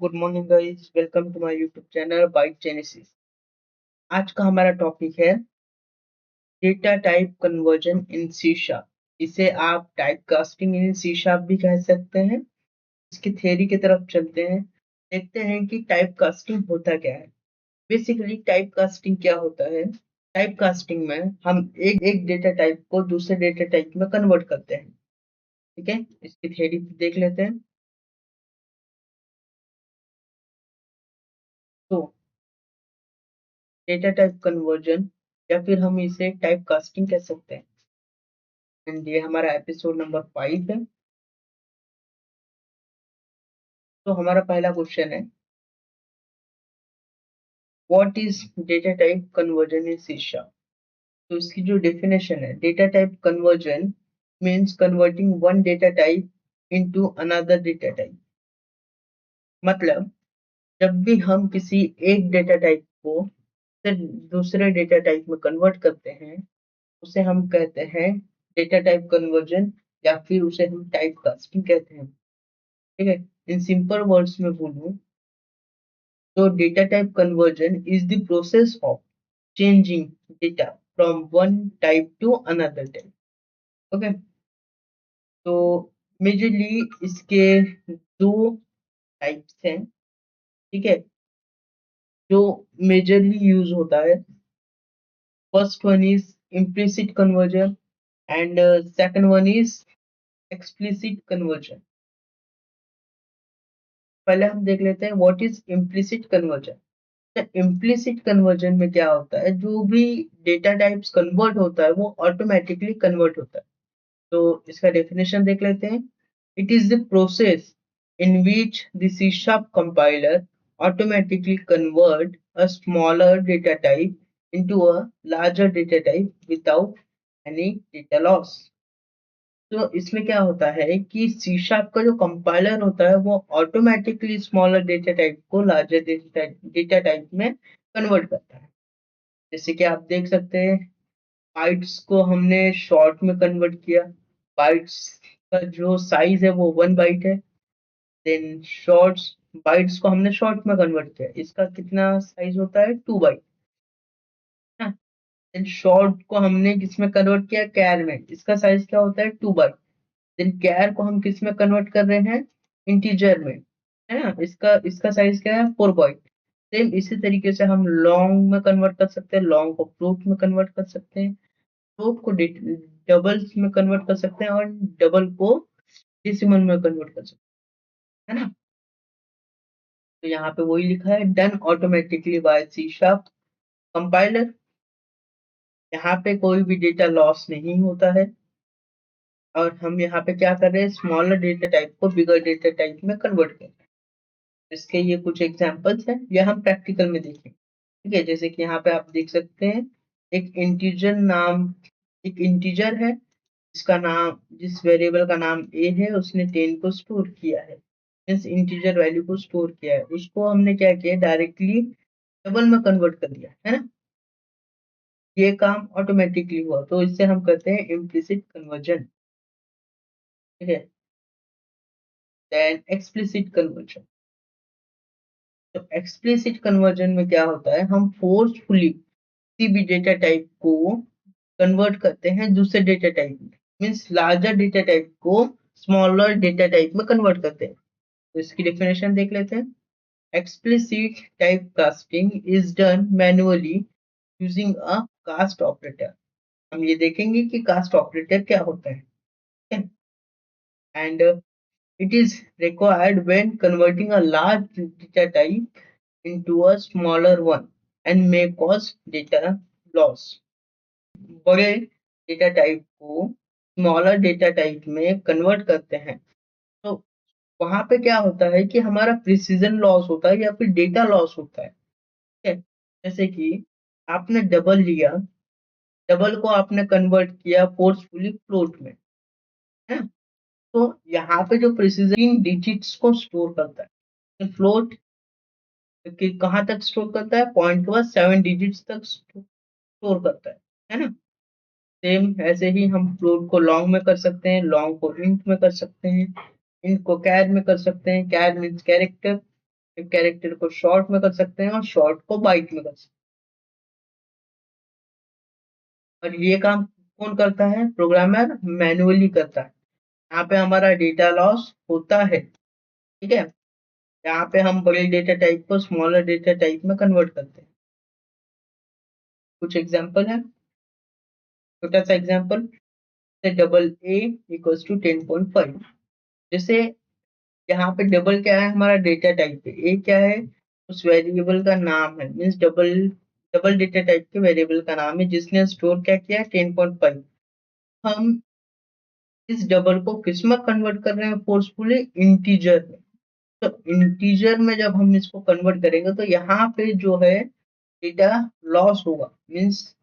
Good morning guys, welcome to my YouTube channel Byte Genesis. आज का हमारा topic है data type conversion in C sharp. इसे आप type casting in C sharp भी कह सकते हैं। इसकी थ्योरी की तरफ चलते हैं, देखते हैं कि टाइप कास्टिंग होता क्या है। बेसिकली टाइप कास्टिंग क्या होता है। टाइप कास्टिंग में हम एक डेटा टाइप को दूसरे डेटा टाइप में कन्वर्ट करते हैं। ठीक है, इसकी थ्योरी देख लेते हैं। तो डेटा टाइप कन्वर्जन या फिर हम इसे टाइप कास्टिंग कह सकते हैं। एंड ये हमारा एपिसोड नंबर 5 है। तो हमारा पहला क्वेश्चन है, what is data type conversion in C sharp. तो इसकी जो डेफिनेशन है, data type conversion means converting one data type into another data type. मतलब जब भी हम किसी एक डेटा टाइप को फिर दूसरे डेटा टाइप में कन्वर्ट करते हैं, उसे हम कहते हैं डेटा टाइप कन्वर्जन, या फिर उसे हम टाइप कास्टिंग कहते हैं। ठीक है, इन सिंपल वर्ड्स में बोलूं तो data type conversion is the process of changing data from one type to another type. Okay, तो मेजरली इसके दो टाइप्स हैं। ठीक है, जो मेजरली यूज होता है, first one is implicit conversion and second one is explicit conversion। पहले हम देख लेते हैं what is implicit conversion। Implicit conversion में क्या होता है, जो भी डेटा टाइप्स कन्वर्ट होता है वो ऑटोमेटिकली कन्वर्ट होता है। तो इसका डेफिनेशन देख लेते हैं। It is the process in which the C# compiler automatically convert a smaller data type into a larger data type without any data loss। तो इसमें क्या होता है कि C# का जो कंपाइलर होता है वो ऑटोमेटिकली स्मॉलर डेटा टाइप को लार्जर डेटा टाइप में कन्वर्ट करता है। जैसे कि आप देख सकते हैं, बाइट्स को हमने शॉर्ट में कन्वर्ट किया। बाइट्स का जो साइज है वो 1 बाइट है। देन शॉर्ट्स बाइट्स को हमने शॉर्ट में कन्वर्ट किया, इसका कितना साइज होता है, 2 बाइट। देन शॉर्ट को हमने किसमें कन्वर्ट किया, कैर में, इसका साइज क्या होता है, 2 बाइट। देन कैर को हम किस में कन्वर्ट कर रहे हैं, इंटीजर में, है ना, इसका इसका साइज क्या है, 4 बाइट। सेम इसी तरीके से हम लॉन्ग में कन्वर्ट कर सकते हैं, लॉन्ग को फ्लोट में कन्वर्ट कर सकते हैं, फ्लोट को डबल्स में कन्वर्ट कर सकते हैं, और डबल को डेसिमल में कन्वर्ट कर सकते हैं, है ना। तो यहाँ पे वही लिखा है, done automatically bye C# compiler. यहाँ पे कोई भी डेटा लॉस नहीं होता है, और हम यहाँ पे क्या कर रहे हैं, स्मॉलर डेटा टाइप को बिगर डेटा टाइप में कन्वर्ट कर रहे हैं। इसके ये कुछ एग्जांपल्स हैं, या हम प्रैक्टिकल में देखें। ठीक है, जैसे कि यहाँ पे आप देख सकते हैं, एक इंटीजर है, जिसका नाम, जिस वेरिएबल का नाम a है, उसने 10 को स्टोर किया है, मीन्स इंटीजर वैल्यू को स्टोर किया है, उसको हमने क्या किया, डायरेक्टली डबल में कन्वर्ट कर दिया, है ना। ये काम ऑटोमेटिकली हुआ, तो इससे हम कहते हैं इम्प्लिसिट कन्वर्जन। ठीक है, देन एक्सप्लिसिट कन्वर्जन। तो एक्सप्लिसिट कन्वर्जन में क्या होता है, हम फोर्सफुली किसी भी डेटा टाइप को कन्वर्ट करते हैं दूसरे डेटा टाइप में, मीन्स लार्जर डेटा टाइप को स्मॉलर डेटा टाइप में कन्वर्ट करते हैं। तो इसकी डेफिनेशन देख लेते हैं। Explicit type casting is done manually using a cast operator. हम ये देखेंगे कि कास्ट ऑपरेटर क्या होता है, and it is required when converting a large data type into a smaller one and may cause data loss। बड़े data type को smaller data type में कन्वर्ट करते हैं, तो वहां पे क्या होता है कि हमारा प्रिसीजन लॉस होता है, या फिर डेटा लॉस होता है। ठीक है, जैसे कि आपने डबल लिया, डबल को आपने कन्वर्ट किया फोर्सफुली फ्लोट में, है ना। तो यहाँ पे जो प्रिसीजन डिजिट्स को स्टोर करता है, फ्लोट कि कहाँ तक स्टोर करता है, पॉइंट के बाद 7 डिजिट्स तक स्टोर करता है ना। सेम ऐसे ही हम फ्लोट को लॉन्ग में कर सकते हैं, लॉन्ग को इंट में कर सकते हैं, इंट को कैर में कर सकते हैं, कैर मीन्स कैरेक्टर, एक कैरेक्टर को शॉर्ट में कर सकते हैं और शॉर्ट को बाइट में कर सकते हैं। और ये काम कौन करता है? प्रोग्रामर मैन्युअली करता है। यहाँ पे हमारा डेटा लॉस होता है, ठीक है। यहाँ पे हम बड़े डेटा टाइप को स्मॉलर डेटा टाइप में कन्वर्ट करते हैं। कुछ एग्जांपल है, छोटा सा example, double a equals to 10.5। जैसे यहाँ पे डबल क्या है? हमारा डेटा टाइप है। ए क्या है? उस वेरिएबल का नाम है, means double double data type के वेरिएबल का नाम है जिसने स्टोर क्या किया है? 10.5। हम इस डबल को किस में कन्वर्ट कर रहे हैं? फोर्सफुली इंटीजर में। तो इंटीजर में जब हम इसको कन्वर्ट करेंगे तो यहाँ पे जो है डेटा लॉस होगा, मीन्स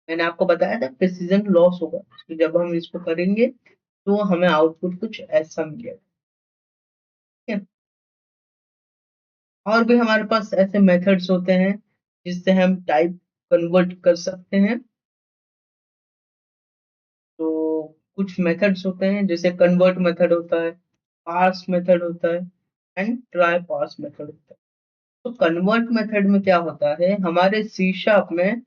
मैंने आपको बताया था प्रिसीजन लॉस होगा। तो जब हम इसको करेंगे तो हमें आउटपुट कुछ ऐसा मिलेगा, ठीक है। और भी हमारे पास ऐसे मेथड्स होते हैं जिससे हम टाइप कन्वर्ट कर सकते हैं। तो कुछ मेथड्स होते हैं, जैसे कन्वर्ट मेथड होता है, पार्स मेथड होता है एंड ट्राई पार्स मेथड होता है। तो कन्वर्ट मेथड में क्या होता है? हमारे सी शार्प में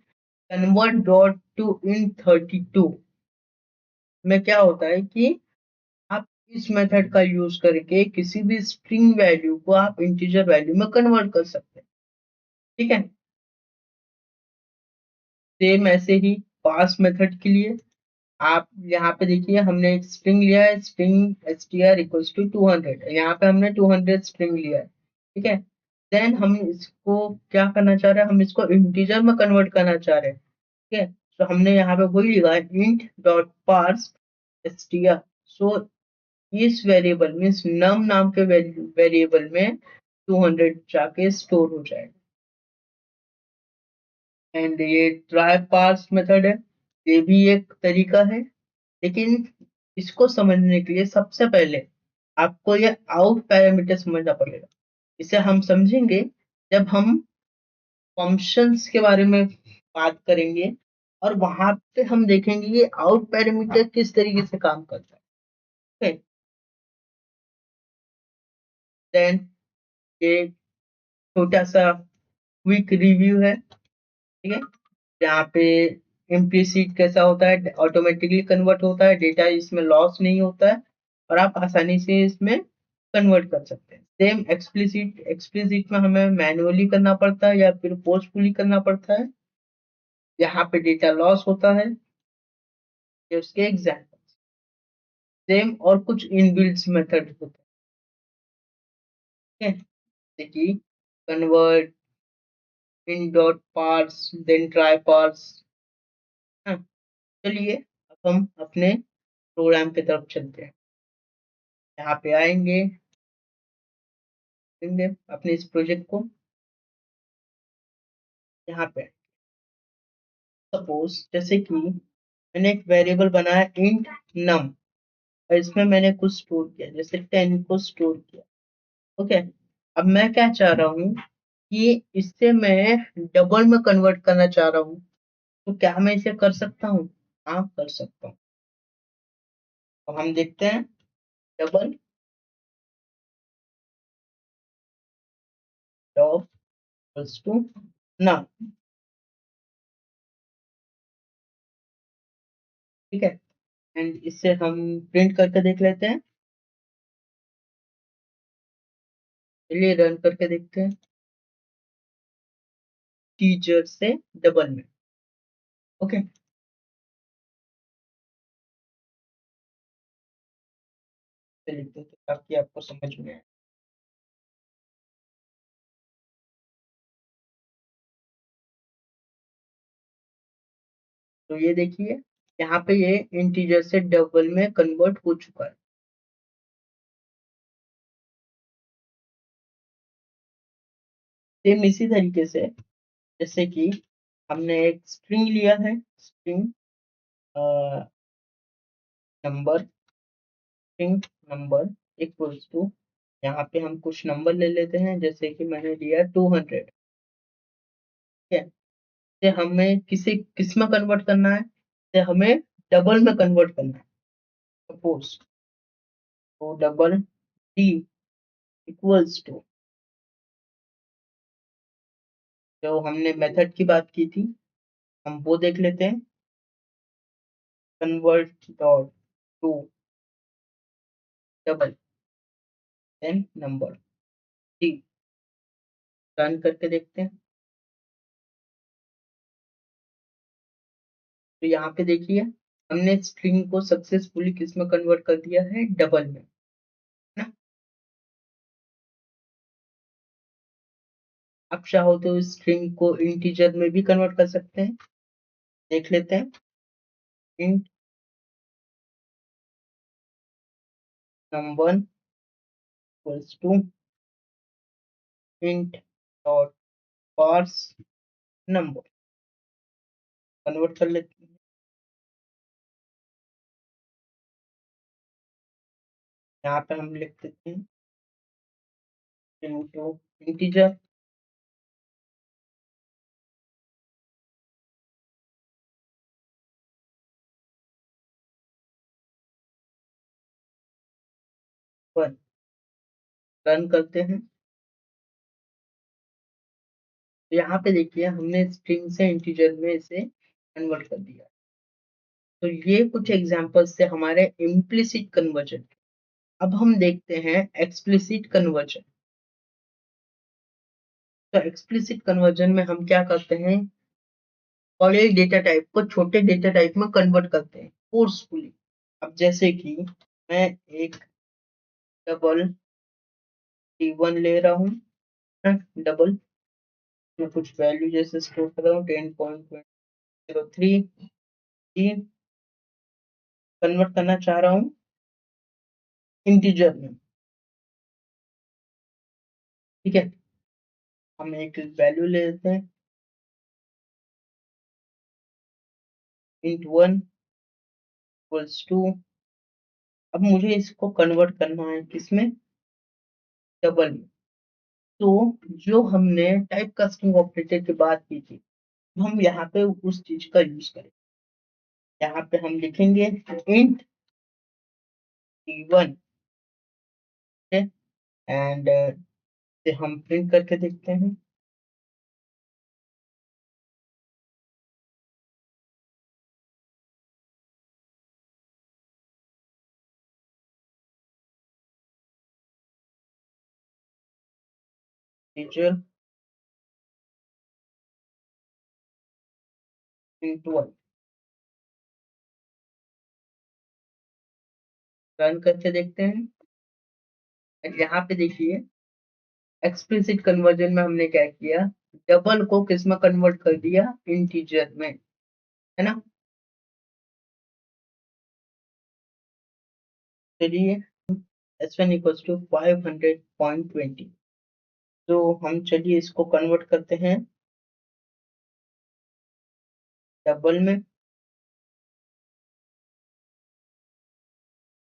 कन्वर्ट डॉट टू इन 32 में क्या होता है कि आप इस मेथड का यूज करके किसी भी स्ट्रिंग वैल्यू को आप इंटीजर वैल्यू में कन्वर्ट कर सकते हैं, ठीक है। सेम ऐसे ही पास मेथड के लिए आप यहाँ पे देखिए, हमने एक स्ट्रिंग लिया है, स्ट्रिंग str इक्वल्स टू 200। यहाँ पे हमने 200 स्ट्रिंग लिया है, ठीक है। देन हम इसको क्या करना चाह रहे हैं? हम इसको इंटीजर में कन्वर्ट करना चाह रहे हैं, ठीक है। तो हमने यहाँ पे वही लिखा है, int डॉट पार्स str। सो इस वेरिएबल मीन्स नम नाम के वेरिएबल में 200 जाके स्टोर हो जाएगा। एंड ये ट्राई पार्स मेथड है, ये भी एक तरीका है। लेकिन इसको समझने के लिए सबसे पहले आपको ये आउट पैरामीटर समझना पड़ेगा। इसे हम समझेंगे जब हम फंक्शंस के बारे में बात करेंगे, और वहां पे हम देखेंगे कि आउट पैरामीटर किस तरीके से काम करता है। देन ये छोटा सा क्विक रिव्यू है, ठीक है। यहाँ पे इम्प्लिसिट कैसा होता है? ऑटोमेटिकली कन्वर्ट होता है, डेटा इसमें लॉस नहीं होता है और आप आसानी से इसमें कन्वर्ट कर सकते हैं। सेम एक्सप्लिसिट, एक्सप्लिसिट में हमें मैन्युअली करना पड़ता है या फिर फोर्सफुली करना पड़ता है। यहाँ पे डेटा लॉस होता है, ये उसके एग्जाम्पल। सेम और कुछ इनबिल्ट मेथड होते हैं, जैसे कि convert, int dot parse, then try parse. चलिए अब हम अपने प्रोग्राम की तरफ चलते हैं। यहाँ पे आएंगे, देंगे अपने इस प्रोजेक्ट को। यहाँ पे सपोज जैसे कि मैंने एक वेरिएबल बनाया इंट नम, और इसमें मैंने कुछ स्टोर किया, जैसे 10 को स्टोर किया, ओके। अब मैं क्या चाह रहा हूँ कि इससे मैं डबल में कन्वर्ट करना चाह रहा हूँ। तो क्या मैं इसे कर सकता हूँ? हाँ, कर सकता हूँ। अब हम देखते हैं, डबल डॉट इक्वल्स टू नम, ठीक है। एंड इससे हम प्रिंट करके देख लेते हैं। चलिए रन करके देखते हैं, टीचर से डबल में, ओके। लिखते हैं ताकि आपको समझ में आए। तो ये देखिए, यहाँ पे ये इंटीजर से डबल में कन्वर्ट हो चुका है। सेम इसी तरीके से, जैसे कि हमने एक स्ट्रिंग लिया है, string number, string number equals to, यहाँ पे हम कुछ नंबर ले लेते हैं, जैसे कि मैंने लिया 200, ठीक है। से हमें किसी किस में कन्वर्ट करना है? से हमें डबल में कन्वर्ट करना है। सपोज तो डबल डी इक्वल्स टू जो हमने मेथड की बात की थी हम वो देख लेते हैं। Convert dot to double then number जी, रन करके देखते हैं। तो यहाँ पे देखिए हमने स्ट्रिंग को सक्सेसफुली किस में कन्वर्ट कर दिया है, डबल में, है ना। आप चाहो तो स्ट्रिंग को इंटीजर में भी कन्वर्ट कर सकते हैं, देख लेते हैं। Int num1 equals to int dot parse number, convert कर लेते हैं। यहाँ पे हम लिख देते हैं इनटू इंटीजर वन, रन करते हैं। तो यहाँ पे देखिए हमने स्ट्रिंग से इंटीजर में इसे कन्वर्ट कर दिया। तो ये कुछ एग्जांपल्स थे हमारे इम्प्लिसिट कन्वर्जन। अब हम देखते हैं एक्सप्लिसिट कन्वर्जन। तो एक्सप्लिसिट कन्वर्जन में हम क्या करते हैं, बड़े डेटा टाइप को छोटे डेटा टाइप में कन्वर्ट करते हैं फोर्सफुली। अब जैसे कि मैं एक डबल T1 ले रहा हूँ, डबल में कुछ वैल्यू जैसे स्टोर कर रहा हूँ 10.03 कन्वर्ट करना चाह रहा हूँ इंटीजर में, ठीक है। हम एक वैल्यू ले लेते हैं int1 इक्वल्स टू, अब मुझे इसको कन्वर्ट करना है किसमें, डबल में। तो जो हमने टाइप कास्टिंग ऑपरेटर की बात की थी हम यहाँ पे उस चीज का यूज करें। यहाँ पे हम लिखेंगे इंट T1 एंड से हम प्रिंट करके देखते हैं। टीचर int1 रन करके देखते हैं। यहाँ पे देखिए एक्सप्लिसिट कन्वर्जन में हमने क्या किया, डबल को किस में कन्वर्ट कर दिया, इंटीजर में, है ना। चलिए S1 इक्वल्स टू 500.20, तो हम चलिए इसको कन्वर्ट करते हैं डबल में,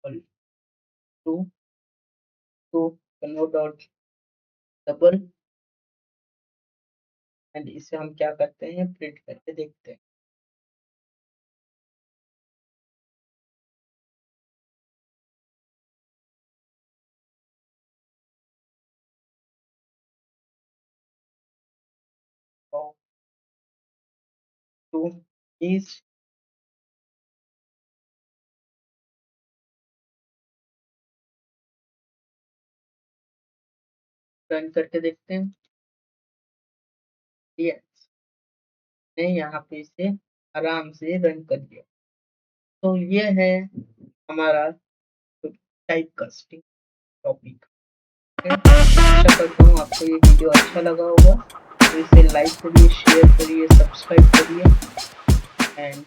to to convert dot double and इसे हम क्या करते हैं, प्रिंट करके देखते हैं। टू इज रन करके देखते हैं। यस, ने यहाँ पे इसे आराम से रन कर दिया। तो ये है हमारा टाइप कास्टिंग टॉपिक। आशा करता हूँ आपको ये वीडियो अच्छा लगा होगा, तो इसे लाइक करिए, शेयर करिए, सब्सक्राइब करिए एंड